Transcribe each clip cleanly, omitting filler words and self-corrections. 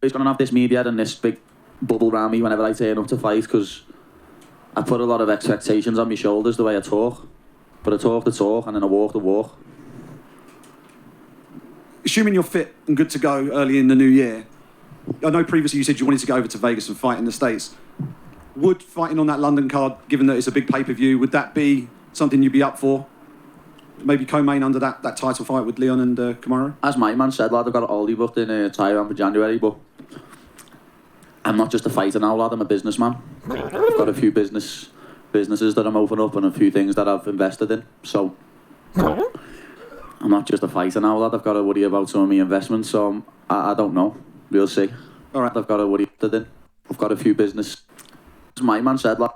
He's going to have this media and this big bubble around me whenever I turn up to fight, because I put a lot of expectations on my shoulders the way I talk. But I talk the talk and then I walk the walk. Assuming you're fit and good to go early in the new year, I know previously you said you wanted to go over to Vegas and fight in the States. Would fighting on that London card, given that it's a big pay-per-view, would that be something you'd be up for? Maybe co-main under that title fight with Leon and Kamaru? As my man said, lad, I've got it all booked in Thailand for January, but I'm not just a fighter now, lad, I'm a businessman. I've got a few businesses that I'm opening up and a few things that I've invested in, so I'm not just a fighter now, lad. I've got to worry about some of my investments, so I don't know. We'll see. All right. I've got to worry about it. I've got a few business. As my man said, lad.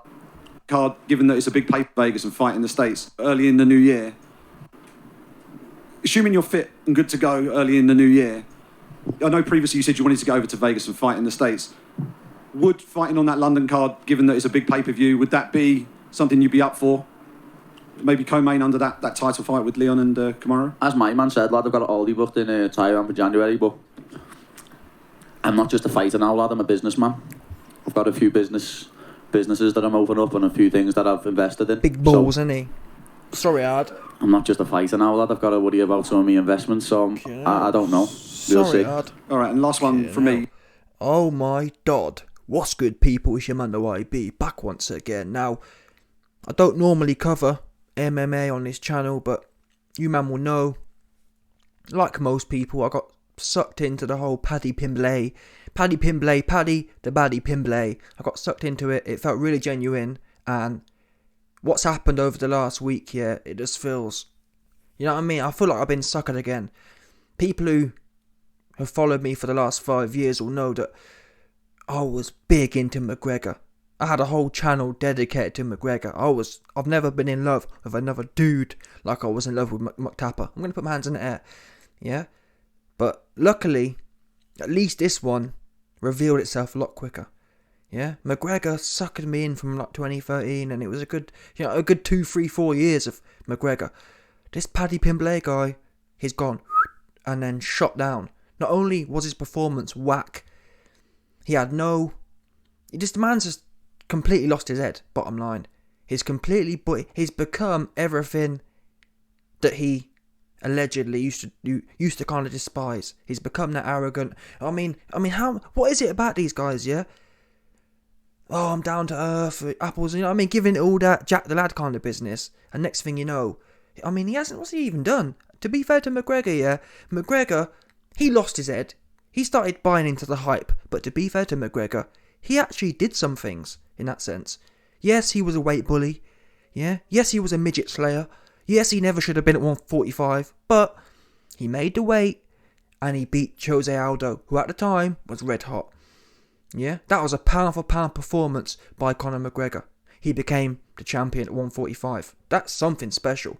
Card, given that it's a big pay for Vegas and fight in the States early in the new year. Assuming you're fit and good to go early in the new year, I know previously you said you wanted to go over to Vegas and fight in the States. Would fighting on that London card, given that it's a big pay-per-view, would that be something you'd be up for? Maybe co-main under that title fight with Leon and Kamaru? As my man said, lad, I've got it all booked in Thailand for January, but I'm not just a fighter now, lad, I'm a businessman. I've got a few businesses that I'm opening up and a few things that I've invested in. Big balls, isn't he? Sorry, Ad. I'm not just a fighter now, lad. I've got to worry about some of my investments, so I don't know. We'll see. Ad. All right, and last one from me. Oh my God. What's good, people? It's your man, the YB, back once again. Now, I don't normally cover MMA on this channel, but you man will know, like most people, I got sucked into the whole Paddy Pimblett, Paddy the Paddy Pimblett. I got sucked into it. It felt really genuine, and what's happened over the last week, yeah, it just feels, you know what I mean? I feel like I've been suckered again. People who have followed me for the last 5 years will know that I was big into McGregor. I had a whole channel dedicated to McGregor. I've never been in love with another dude like I was in love with McTapper. I'm going to put my hands in the air, yeah? But luckily, at least this one revealed itself a lot quicker. Yeah, McGregor suckered me in from like 2013, and it was a good 2, 3, 4 years of McGregor. This Paddy Pimblett guy, he's gone and then shot down. Not only was his performance whack, the man's just completely lost his head. Bottom line, he's become everything that he allegedly used to kind of despise. He's become that arrogant. I mean, what is it about these guys? Yeah. Oh, I'm down to earth, apples, you know what I mean? Giving it all that Jack the Lad kind of business. And next thing you know, I mean, what's he even done? To be fair to McGregor, yeah, McGregor, he lost his head. He started buying into the hype. But to be fair to McGregor, he actually did some things in that sense. Yes, he was a weight bully. Yeah. Yes, he was a midget slayer. Yes, he never should have been at 145. But he made the weight and he beat Jose Aldo, who at the time was red hot. Yeah, that was a pound for pound performance by Conor McGregor. He became the champion at 145. That's something special.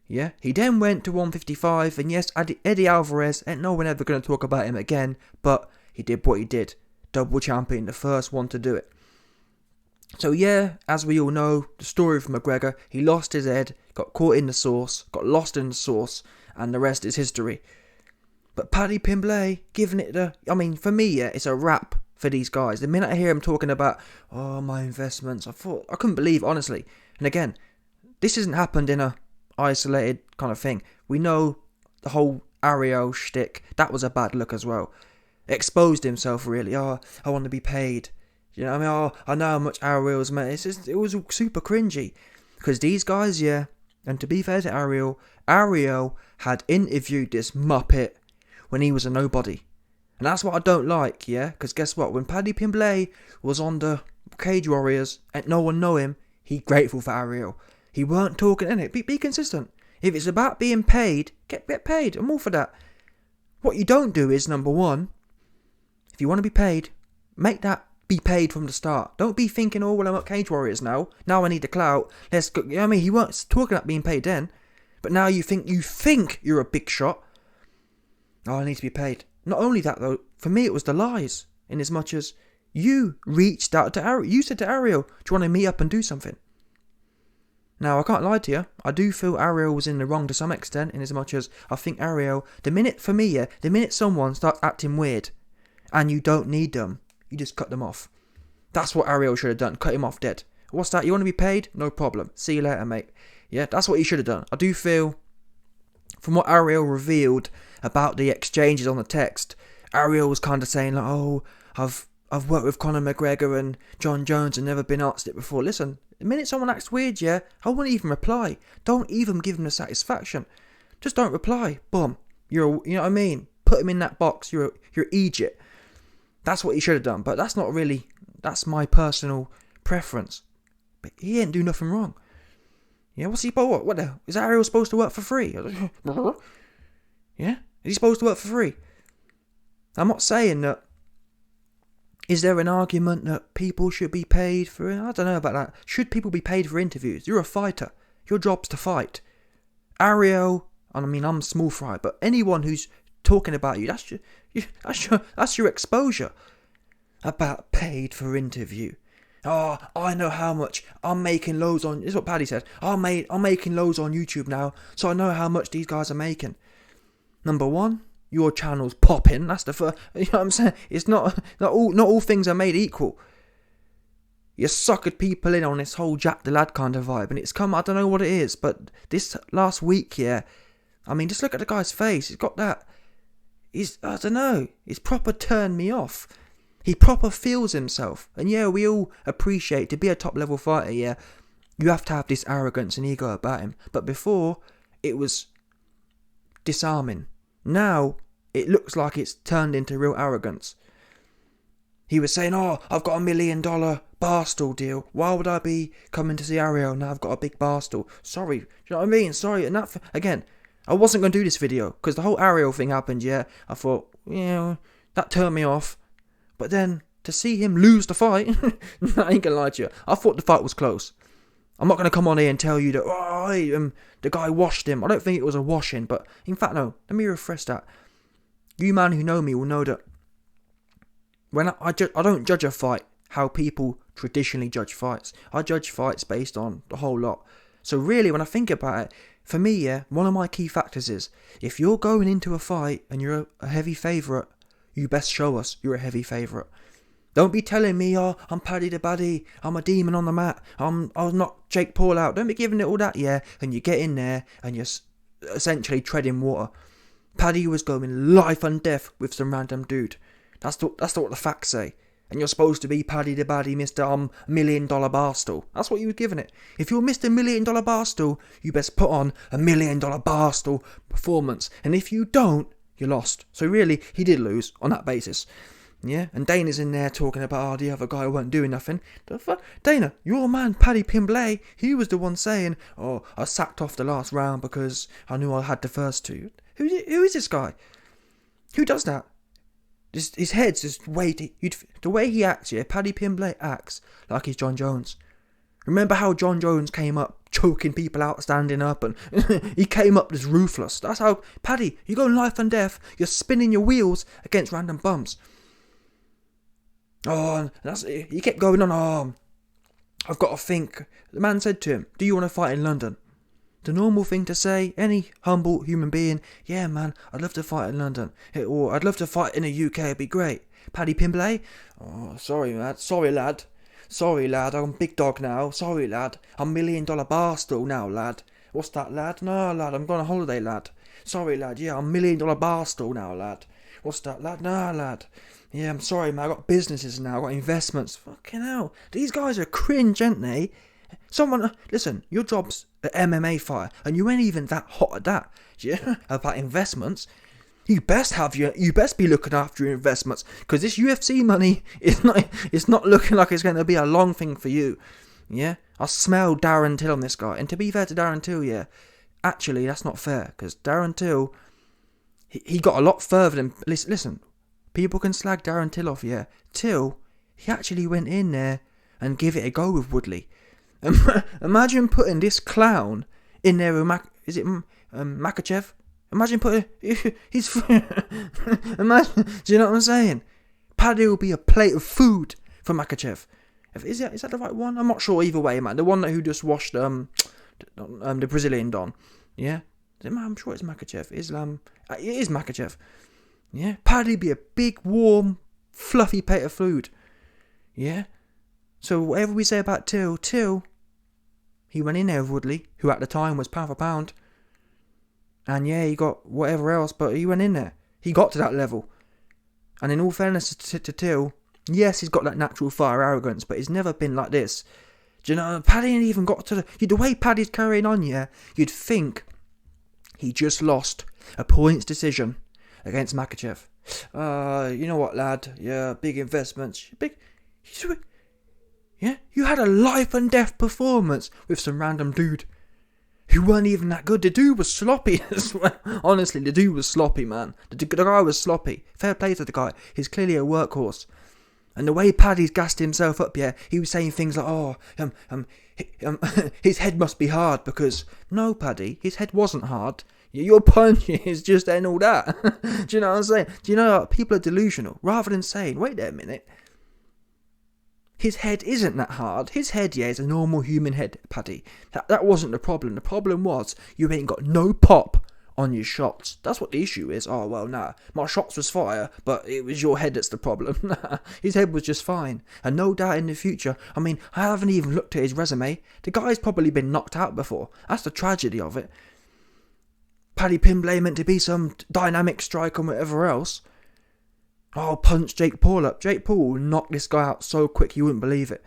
Yeah, he then went to 155, and yes, Eddie Alvarez, ain't no one ever going to talk about him again, but he did what he did. Double champion, the first one to do it. So yeah, as we all know, the story of McGregor, he lost his head, got caught in the sauce, got lost in the sauce, and the rest is history. But Paddy Pimblett, giving it for me, yeah, it's a wrap for these guys. The minute I hear him talking about, oh, my investments, I couldn't believe, honestly. And again, this hasn't happened in a isolated kind of thing. We know the whole Ariel shtick, that was a bad look as well. Exposed himself, really. Oh, I want to be paid. You know what I mean? Oh, I know how much Ariel's made. It was super cringy. Because these guys, yeah, and to be fair to Ariel had interviewed this muppet when he was a nobody. And that's what I don't like, yeah? Because guess what? When Paddy Pimblett was on the Cage Warriors and no one know him, he grateful for Ariel. He weren't talking in it. Be consistent. If it's about being paid, get paid. I'm all for that. What you don't do is, number one, if you want to be paid, make that be paid from the start. Don't be thinking, oh, well, I'm at Cage Warriors now. Now I need the clout. Let's go. You know what I mean? He weren't talking about being paid then. But now you think you're a big shot. Oh, I need to be paid. Not only that, though, for me it was the lies. In as much as you reached out to Ariel. You said to Ariel, do you want to meet up and do something? Now, I can't lie to you. I do feel Ariel was in the wrong to some extent. In as much as I think Ariel, the minute someone starts acting weird and you don't need them, you just cut them off. That's what Ariel should have done. Cut him off dead. What's that? You want to be paid? No problem. See you later, mate. Yeah, that's what he should have done. I do feel, from what Ariel revealed about the exchanges on the text, Ariel was kind of saying, like, oh, I've worked with Conor McGregor and John Jones and never been asked it before. Listen, the minute someone acts weird, yeah, I wouldn't even reply. Don't even give them the satisfaction. Just don't reply. Boom. You know what I mean? Put him in that box. You're Egypt. That's what he should have done. But that's not really, that's my personal preference. But he ain't do nothing wrong. Yeah, what's he, what the, is Ariel supposed to work for free? Yeah? Is he supposed to work for free? I'm not saying that. Is there an argument that people should be paid for, I don't know about that. Should people be paid for interviews? You're a fighter. Your job's to fight. Ariel, I mean, I'm small fry, but anyone who's talking about you, that's your exposure. About paid for interview. Oh, I know how much I'm making loads on. This is what Paddy said. I'm making loads on YouTube now, so I know how much these guys are making. Number one, your channel's popping. That's the first. You know what I'm saying? It's not all things are made equal. You suckered people in on this whole Jack the Lad kind of vibe, and it's come. I don't know what it is, but this last week, yeah. I mean, just look at the guy's face. He's got that. I don't know. It's proper turned me off. He proper feels himself. And yeah, we all appreciate, to be a top level fighter, yeah, you have to have this arrogance and ego about him. But before, it was disarming. Now, it looks like it's turned into real arrogance. He was saying, oh, I've got $1 million barstool deal. Why would I be coming to see Ariel now I've got a big barstool? Sorry, do you know what I mean? Sorry, and that, again, I wasn't going to do this video, because the whole Ariel thing happened, yeah. I thought, that turned me off. But then, to see him lose the fight, I ain't gonna lie to you, I thought the fight was close. I'm not gonna come on here and tell you that, the guy washed him. I don't think it was a washing, but in fact, no, let me refresh that. You man who know me will know that when I don't judge a fight how people traditionally judge fights. I judge fights based on the whole lot. So really, when I think about it, for me, yeah, one of my key factors is, if you're going into a fight and you're a heavy favourite, you best show us you're a heavy favourite. Don't be telling me, oh, I'm Paddy the Baddy, I'm a demon on the mat, I'll knock Jake Paul out. Don't be giving it all that, yeah, and you get in there and you're essentially treading water. Paddy was going life and death with some random dude. That's what the facts say. And you're supposed to be Paddy the Baddy, Mr. $1 million barstool. That's what you were giving it. If you're Mr. $1 million barstool, you best put on $1 million barstool performance. And if you don't, you lost. So really, he did lose on that basis. Yeah, and Dana's in there talking about, oh, the other guy weren't doing nothing. The fuck? Dana, your man, Paddy Pimblett, he was the one saying, oh, I sacked off the last round because I knew I had the first two. Who is this guy? Who does that? His head's just weighty. The way he acts, yeah, Paddy Pimblett acts like he's John Jones. Remember how John Jones came up choking people out, standing up, and he came up as ruthless. That's how, Paddy, you go life and death, you're spinning your wheels against random bums. Oh, and he kept going on, oh, I've got to think. The man said to him, do you want to fight in London? The normal thing to say, any humble human being, yeah man, I'd love to fight in London. Or I'd love to fight in the UK, it'd be great. Paddy Pimblett? Oh, sorry lad. Sorry lad, I'm big dog now. Sorry lad, I'm $1 million barstool now lad. What's that lad? No lad, I'm going on holiday lad. Sorry lad, yeah, I'm $1 million barstool now lad. What's that lad? No lad. Yeah, I'm sorry man, I got businesses now, I got investments. Fucking hell, these guys are cringe, ain't they? Someone, listen, your job's an MMA fighter, and you ain't even that hot at that. Yeah, about investments. You best be looking after your investments, because this UFC money is not looking like it's going to be a long thing for you. Yeah, I smell Darren Till on this guy, and to be fair to Darren Till, yeah, actually that's not fair, because Darren Till, he got a lot further than, listen, people can slag Darren Till off, yeah. Till, he actually went in there and give it a go with Woodley. Imagine putting this clown in there with Makachev. Imagine putting he's imagine. Do you know what I'm saying? Paddy will be a plate of food for Makachev. Is that the right one? I'm not sure either way, man. The one who just washed the Brazilian Don. Yeah, I'm sure it's Makachev. It is Makachev. Yeah, Paddy be a big warm fluffy plate of food. Yeah? So whatever we say about Till, he went in there with Woodley, who at the time was pound for pound. And yeah, he got whatever else, but he went in there. He got to that level. And in all fairness to Till, yes, he's got that natural fire arrogance, but he's never been like this. Do you know, Paddy ain't even got to the way Paddy's carrying on, yeah, you'd think he just lost a points decision against Makhachev. You know what, lad? Yeah, big investments. Yeah, you had a life and death performance with some random dude who weren't even that good. The dude was sloppy as well. Honestly, the dude was sloppy, man. The guy was sloppy. Fair play to the guy. He's clearly a workhorse. And the way Paddy's gassed himself up, yeah, he was saying things like, his head must be hard because... No, Paddy, his head wasn't hard. Your punch is just and all that. Do you know what I'm saying? Do you know people are delusional? Rather than saying, wait there a minute, his head isn't that hard. His head, yeah, is a normal human head, Paddy. That wasn't the problem. The problem was you ain't got no pop on your shots. That's what the issue is. Oh, well, nah. My shots was fire, but it was your head that's the problem. Nah, his head was just fine. And no doubt in the future, I mean, I haven't even looked at his resume. The guy's probably been knocked out before. That's the tragedy of it. Paddy Pimblett meant to be some dynamic striker and whatever else. Oh, punch Jake Paul up. Jake Paul will knock this guy out so quick you wouldn't believe it.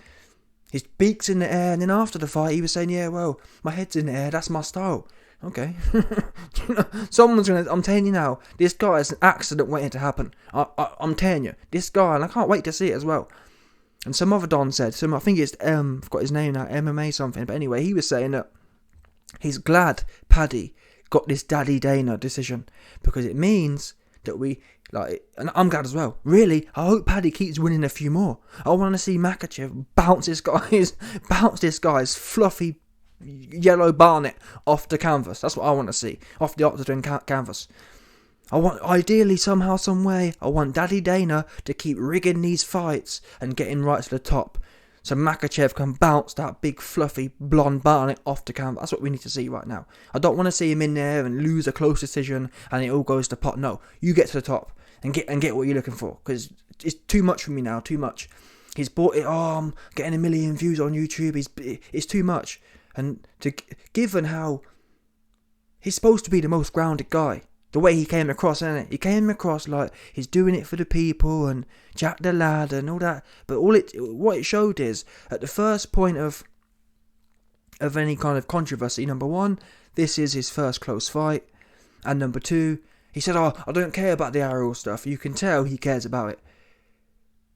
His beak's in the air, and then after the fight he was saying, yeah, well, my head's in the air, that's my style. Okay. Someone's gonna, I'm telling you now, this guy is an accident waiting to happen. I'm telling you, this guy, and I can't wait to see it as well. And some other Don said, I think it's I've got his name now, MMA something, but anyway, he was saying that he's glad Paddy got this Daddy Dana decision because it means that we, like, and I'm glad as well. Really, I hope Paddy keeps winning a few more. I want to see Makhachev bounce this guy's fluffy yellow barnet off the canvas. That's what I want to see, off the octagon canvas. I want, ideally, somehow, some way, I want Daddy Dana to keep rigging these fights and getting right to the top, so Makhachev can bounce that big fluffy blonde barnet off the canvas. That's what we need to see right now. I don't want to see him in there and lose a close decision and it all goes to pot. No, you get to the top and get what you're looking for, because it's too much for me now. Too much. He's bought it. Oh, I'm getting 1 million views on YouTube. It's too much. And given how he's supposed to be the most grounded guy, the way he came across, isn't it? He came across like he's doing it for the people and Jack the lad and all that. But what it showed is, at the first point of any kind of controversy, number one, this is his first close fight, and number two, he said, oh, I don't care about the Ariel stuff. You can tell he cares about it.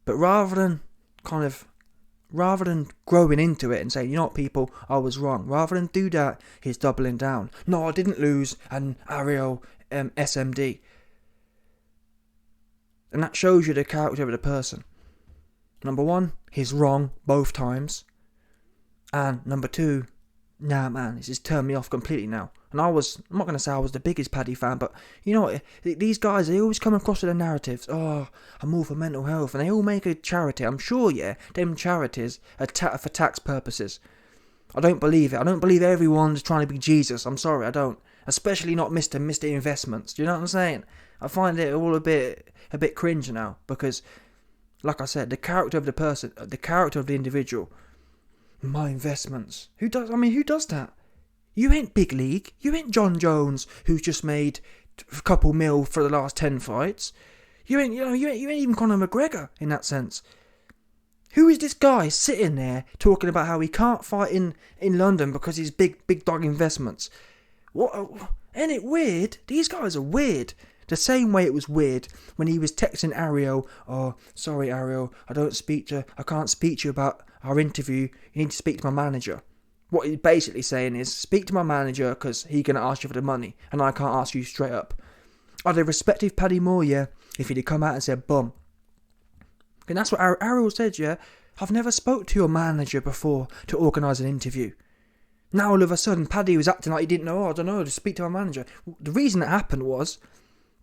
But rather than growing into it and saying, you know what, people, I was wrong, rather than do that, he's doubling down. No, I didn't lose, and Ariel SMD. And that shows you the character of the person. Number one, he's wrong both times. And number two, nah, man, this has turned me off completely now. And I'm not going to say I was the biggest Paddy fan, but you know what, these guys, they always come across with the narratives, oh, I'm all for mental health, and they all make a charity. I'm sure, yeah, them charities are for tax purposes. I don't believe it. I don't believe everyone's trying to be Jesus. I'm sorry, I don't. Especially not Mr. Investments. Do you know what I'm saying? I find it all a bit cringe now, because, like I said, the character of the person, the character of the individual, my investments. Who does that? You ain't big league. You ain't John Jones, who's just made a couple mil for the last 10 fights. You ain't even Conor McGregor in that sense. Who is this guy sitting there talking about how he can't fight in London because he's big dog investments? What? Ain't it weird? These guys are weird. The same way it was weird when he was texting Ariel, oh, sorry Ariel, I can't speak to you about our interview. You need to speak to my manager. What he's basically saying is, speak to my manager because he's going to ask you for the money and I can't ask you straight up. I'd have respected Paddy more, yeah, if he'd have come out and said, bum. And that's what Ariel said, yeah. I've never spoke to your manager before to organise an interview. Now all of a sudden, Paddy was acting like he didn't know, oh, I don't know, to speak to my manager. The reason that happened was,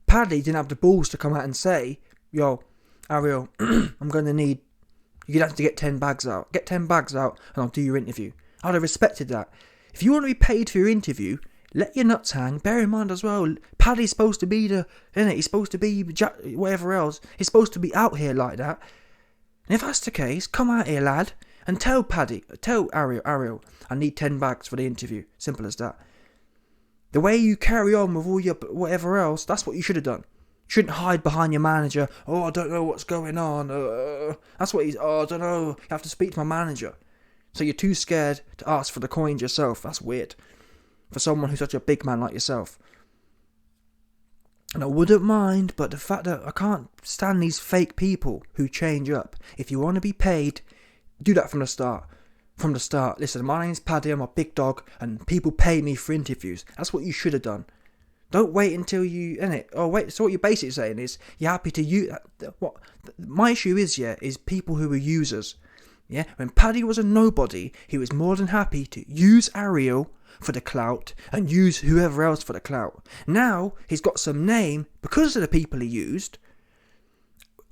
Paddy didn't have the balls to come out and say, yo, Ariel, I'm going to need, you're going to have to get 10 bags out. Get 10 bags out and I'll do your interview. I'd have respected that. If you want to be paid for your interview, let your nuts hang. Bear in mind as well, Paddy's supposed to be he's supposed to be whatever else. He's supposed to be out here like that. And if that's the case, come out here, lad, and tell Ariel, I need 10 bags for the interview. Simple as that. The way you carry on with all your whatever else, that's what you should have done. You shouldn't hide behind your manager. Oh, I don't know what's going on. That's what I don't know. You have to speak to my manager. So you're too scared to ask for the coins yourself. That's weird. For someone who's such a big man like yourself. And I wouldn't mind, but the fact that I can't stand these fake people who change up. If you want to be paid, do that from the start. From the start. Listen, my name's Paddy, I'm a big dog, and people pay me for interviews. That's what you should have done. Don't wait until you, innit? Oh wait, so what you're basically saying is, you're happy to use, what, my issue is people who are users. Yeah, when Paddy was a nobody, he was more than happy to use Ariel for the clout and use whoever else for the clout. Now he's got some name because of the people he used,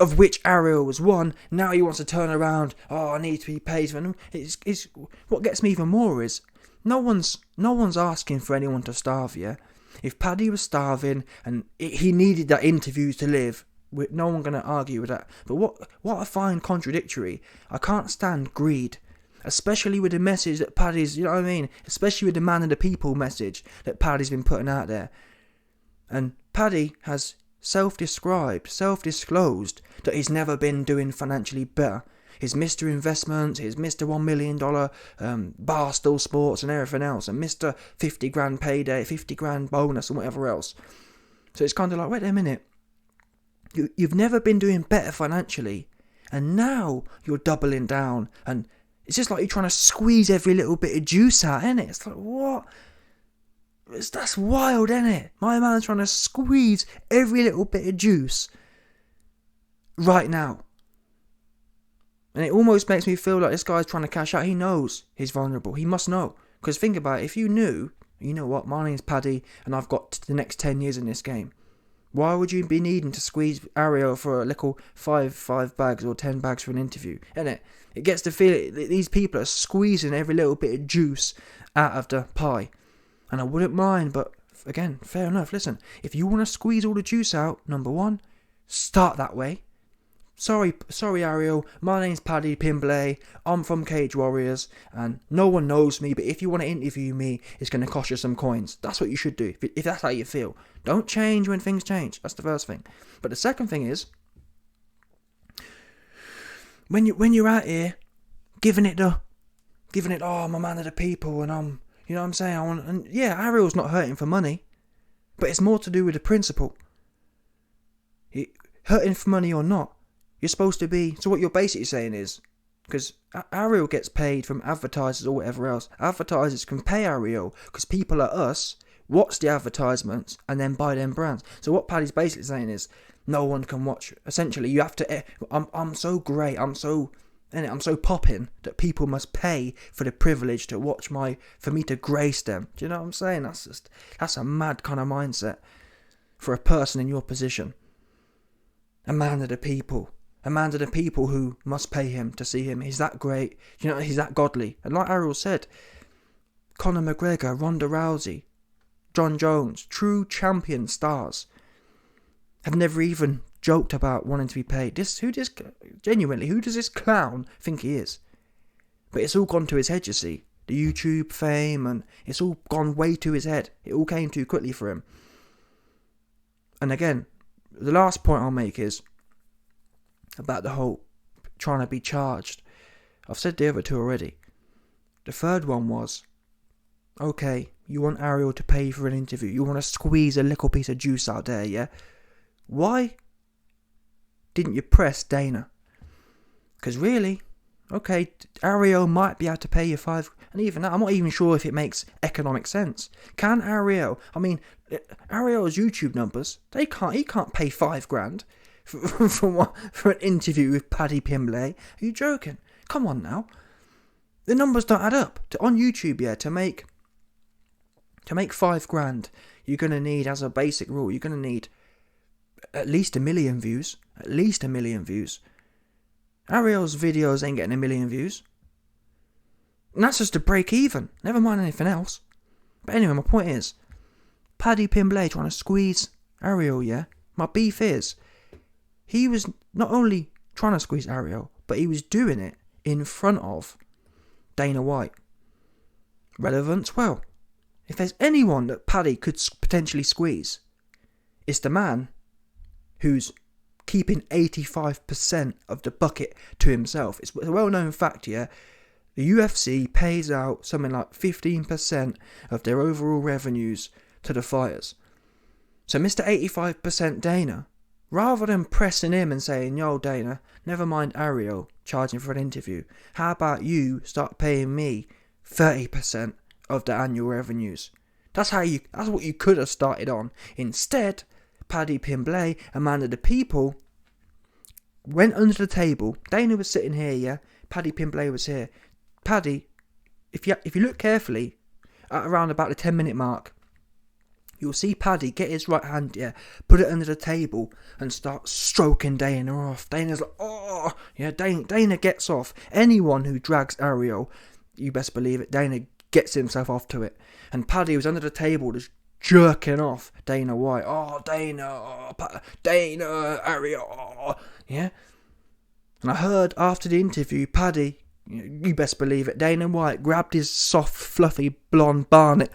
of which Ariel was one. Now he wants to turn around. Oh, I need to be paid for them. It's what gets me even more is no one's asking for anyone to starve. Yeah, if Paddy was starving and he needed that interview to live, no one going to argue with that. But what I find contradictory, I can't stand greed. Especially with the message that Paddy's, you know what I mean? Especially with the man of the people message that Paddy's been putting out there. And Paddy has self-disclosed that he's never been doing financially better. His Mr. Investments, his Mr. $1 million Barstool Sports and everything else. And Mr. 50 grand payday, 50 grand bonus and whatever else. So it's kind of like, wait a minute. You've never been doing better financially. And now you're doubling down and it's just like you're trying to squeeze every little bit of juice out, innit? It's like, what? That's wild, innit? My man's trying to squeeze every little bit of juice right now. And it almost makes me feel like this guy's trying to cash out. He knows he's vulnerable. He must know. Because think about it. If you knew, you know what? My name's Paddy and I've got the next 10 years in this game. Why would you be needing to squeeze Ariel for a little 5 bags or 10 bags for an interview? Innit? It gets to feel that these people are squeezing every little bit of juice out of the pie. And I wouldn't mind, but again, fair enough. Listen, if you want to squeeze all the juice out, number one, start that way. Sorry, Ariel. My name's Paddy Pimblett. I'm from Cage Warriors, and no one knows me. But if you want to interview me, it's going to cost you some coins. That's what you should do. If that's how you feel, don't change when things change. That's the first thing. But the second thing is, when you're out here, giving it, oh, I'm a man of the people, and I'm, you know what I'm saying. And yeah, Ariel's not hurting for money, but it's more to do with the principle. Hurting for money or not. You're supposed to be... So what you're basically saying is... Because Ariel gets paid from advertisers or whatever else. Advertisers can pay Ariel because people like us watch the advertisements and then buy them brands. So what Paddy's basically saying is no one can watch. Essentially, you have to... I'm so great. I'm so popping that people must pay for the privilege to watch for me to grace them. Do you know what I'm saying? That's a mad kind of mindset for a person in your position. A man of the people. A man of the people who must pay him to see him. He's that great. You know, he's that godly. And like Ariel said, Conor McGregor, Ronda Rousey, John Jones, true champion stars, have never even joked about wanting to be paid. Genuinely, who does this clown think he is? But it's all gone to his head, you see. The YouTube fame, and it's all gone way to his head. It all came too quickly for him. And again, the last point I'll make is about the whole trying to be charged. I've said the other two already. The third one was, okay, you want Ariel to pay for an interview. You want to squeeze a little piece of juice out there, yeah? Why didn't you press Dana? Because really, okay, Ariel might be able to pay you $5, and even that, I'm not even sure if it makes economic sense. Can Ariel? I mean, Ariel's YouTube numbers, he can't pay $5,000 for an interview with Paddy Pimblett. Are you joking? Come on now. The numbers don't add up. On YouTube, yeah, to make $5,000, you're gonna need, as a basic rule, you're gonna need at least 1 million views. At least 1 million views. Ariel's videos ain't getting 1 million views. And that's just to break even. Never mind anything else. But anyway, my point is, Paddy Pimblett trying to squeeze Ariel, yeah? My beef is, he was not only trying to squeeze Ariel, but he was doing it in front of Dana White. Relevance? Well, if there's anyone that Paddy could potentially squeeze, it's the man who's keeping 85% of the bucket to himself. It's a well-known fact, yeah? The UFC pays out something like 15% of their overall revenues to the fighters. So Mr. 85% Dana, rather than pressing him and saying, yo Dana, never mind Ariel charging for an interview, how about you start paying me 30% of the annual revenues? That's what you could have started on. Instead, Paddy Pimblett, a man of the people, went under the table. Dana was sitting here, yeah? Paddy Pimblett was here. Paddy, if you look carefully, at around about the 10-minute mark, you'll see Paddy get his right hand, yeah, put it under the table and start stroking Dana off. Dana's like, oh, yeah, Dana gets off. Anyone who drags Ariel, you best believe it, Dana gets himself off to it. And Paddy was under the table just jerking off Dana White. Oh, Dana, Ariel, oh, yeah. And I heard after the interview, Paddy, you best believe it, Dana White grabbed his soft, fluffy, blonde barnet.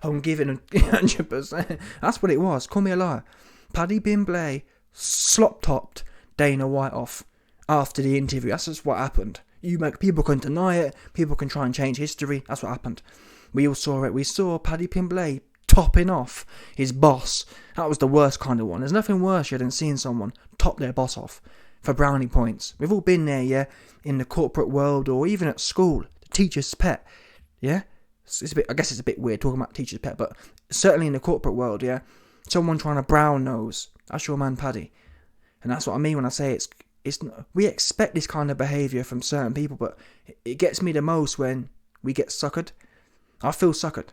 I'm giving him 100%. That's what it was. Call me a liar. Paddy Pimblett slop-topped Dana White off after the interview. That's just what happened. People can deny it. People can try and change history. That's what happened. We all saw it. We saw Paddy Pimblett topping off his boss. That was the worst kind of one. There's nothing worse than seeing someone top their boss off for brownie points. We've all been there, yeah, in the corporate world or even at school. The teacher's pet, yeah. I guess it's a bit weird talking about teacher's pet, but certainly in the corporate world, yeah, someone trying to brown nose. That's your man Paddy, and that's what I mean when I say we expect this kind of behaviour from certain people, but it gets me the most when we get suckered. I feel suckered,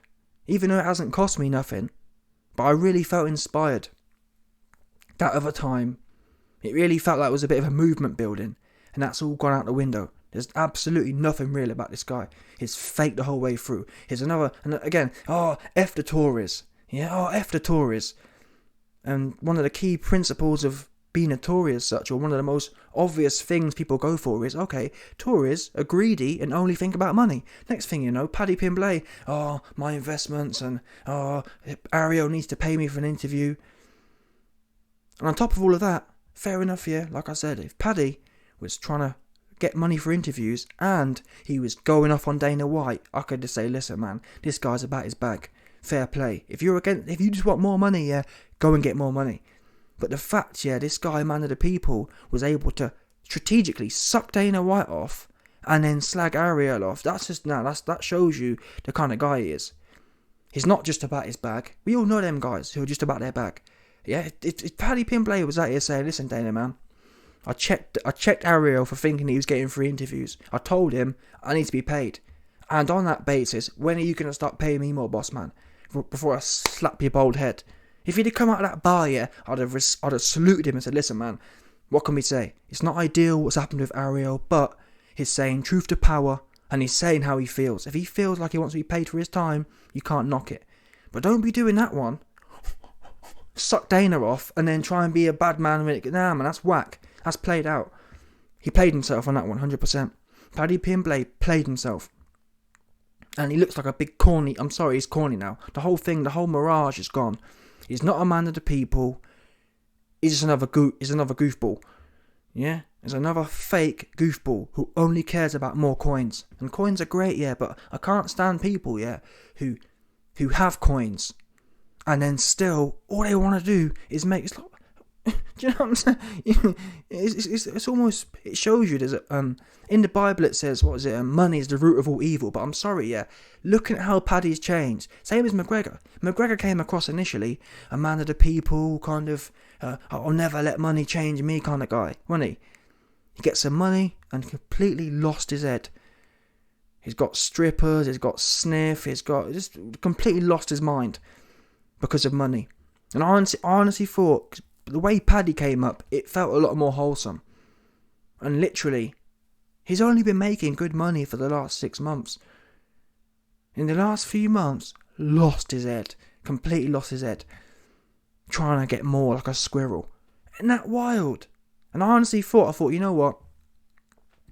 even though it hasn't cost me nothing, but I really felt inspired. That other time, it really felt like it was a bit of a movement building, and that's all gone out the window. There's absolutely nothing real about this guy. He's fake the whole way through. Here's another, and again, F the Tories. Yeah, F the Tories. And one of the key principles of being a Tory as such, or one of the most obvious things people go for is, okay, Tories are greedy and only think about money. Next thing you know, Paddy Pimblett, my investments, and Ariel needs to pay me for an interview. And on top of all of that, fair enough, yeah, like I said, if Paddy was trying to get money for interviews and he was going off on Dana White, I could just say, listen man, this guy's about his bag. Fair play. If you just want more money, yeah, go and get more money. But the fact, yeah, this guy, man of the people, was able to strategically suck Dana White off and then slag Ariel off. That shows you the kind of guy he is. He's not just about his bag. We all know them guys who are just about their bag. Yeah, if Paddy Pimblett was out here saying, listen Dana man, I checked Ariel for thinking he was getting free interviews. I told him I need to be paid. And on that basis, when are you going to start paying me more, boss man? Before I slap your bald head. If he'd have come out of that bar, yeah, I'd have saluted him and said, listen man, what can we say? It's not ideal what's happened with Ariel, but he's saying truth to power and he's saying how he feels. If he feels like he wants to be paid for his time, you can't knock it. But don't be doing that one. Suck Dana off and then try and be a bad man. Nah man, that's whack. That's played out. He played himself on that one, 100%. Paddy Pimblett played himself. And he looks like a big corny. I'm sorry, he's corny now. The whole mirage is gone. He's not a man of the people. He's just another goofball. Yeah? He's another fake goofball who only cares about more coins. And coins are great, yeah, but I can't stand people, yeah, who have coins. And then still, all they want to do is make... It's like, do you know what I'm saying? It's almost, it shows you there's in the Bible it says, what is it, money is the root of all evil. But I'm sorry, yeah, looking at how Paddy's changed, same as McGregor came across initially a man of the people, kind of I'll never let money change me kind of guy, wasn't he? He gets some money and completely lost his head. He's got strippers, he's got sniff, he's got just completely lost his mind because of money. And I honestly thought, the way Paddy came up, it felt a lot more wholesome. And literally, he's only been making good money for the last 6 months. In the last few months, lost his head. completely lost his head, trying to get more like a squirrel. Isn't that wild? And I honestly thought, you know what?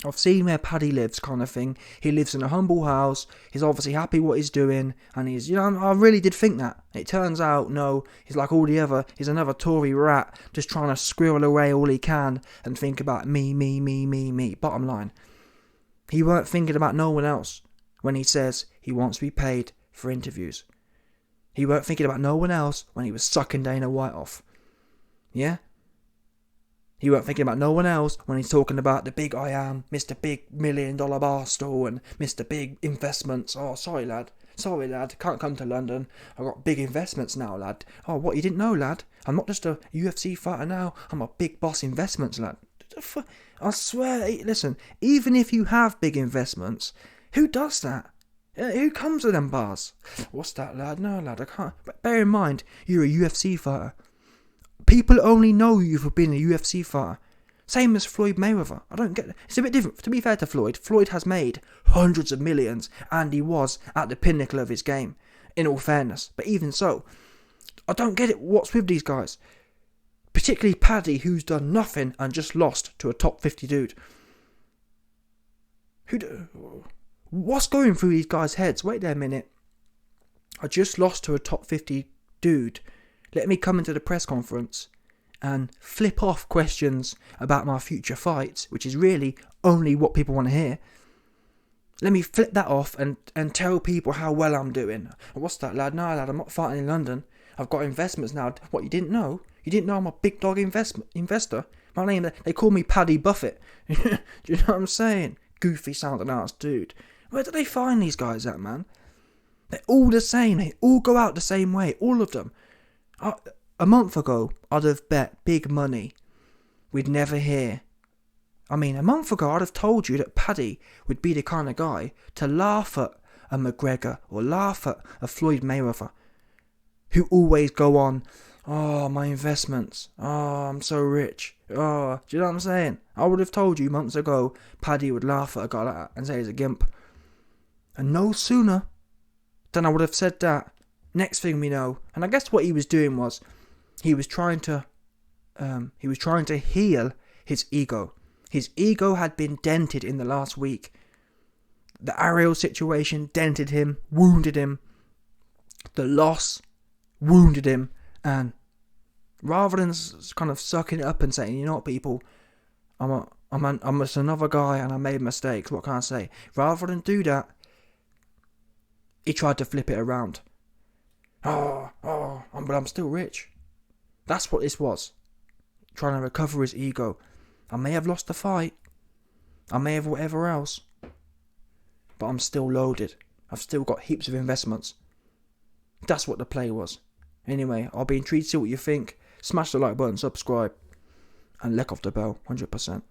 I've seen where Paddy lives, kind of thing. He lives in a humble house. He's obviously happy what he's doing, and he's, I really did think that. It turns out, no, he's like all the other. He's another Tory rat, just trying to squirrel away all he can and think about me. Bottom line, he weren't thinking about no one else when he says he wants to be paid for interviews. He weren't thinking about no one else when he was sucking Dana White off. Yeah? He weren't thinking about no one else when he's talking about the big I am, Mr. Big $1 Million Barstool and Mr. Big Investments. Oh, sorry lad, can't come to London. I've got big investments now, lad. Oh, what, you didn't know, lad? I'm not just a UFC fighter now, I'm a big boss investments, lad. I swear, listen, even if you have big investments, who does that? Who comes to them bars? What's that, lad? No, lad, I can't. But bear in mind, you're a UFC fighter. People only know you for being a UFC fighter. Same as Floyd Mayweather. I don't get it. It's a bit different. To be fair to Floyd, Floyd has made hundreds of millions, and he was at the pinnacle of his game, in all fairness. But even so, I don't get it. What's with these guys? Particularly Paddy, who's done nothing and just lost to a top 50 dude. What's going through these guys' heads? Wait there a minute. I just lost to a top 50 dude. Let me come into the press conference and flip off questions about my future fights, which is really only what people want to hear. Let me flip that off and tell people how well I'm doing. What's that, lad? No, lad, I'm not fighting in London. I've got investments now. What, you didn't know? You didn't know I'm a big dog investor? My name, they call me Paddy Buffett. Do you know what I'm saying? Goofy sounding ass dude. Where do they find these guys at, man? They're all the same. They all go out the same way. All of them. A month ago, I'd have bet big money we'd never hear. A month ago, I'd have told you that Paddy would be the kind of guy to laugh at a McGregor or laugh at a Floyd Mayweather, who always go on, oh, my investments, oh, I'm so rich, oh, do you know what I'm saying? I would have told you months ago, Paddy would laugh at a guy like that and say he's a gimp. And no sooner than I would have said that, next thing we know, and I guess what he was doing was, he was trying to heal his ego. His ego had been dented in the last week. The Ariel situation dented him, wounded him. The loss wounded him, and rather than kind of sucking it up and saying, you know what, people, I'm just another guy and I made mistakes. What can I say? Rather than do that, he tried to flip it around. But I'm still rich. That's what this was. Trying to recover his ego. I may have lost the fight. I may have whatever else. But I'm still loaded. I've still got heaps of investments. That's what the play was. Anyway, I'll be intrigued to see what you think. Smash the like button, subscribe, and lick off the bell, 100%.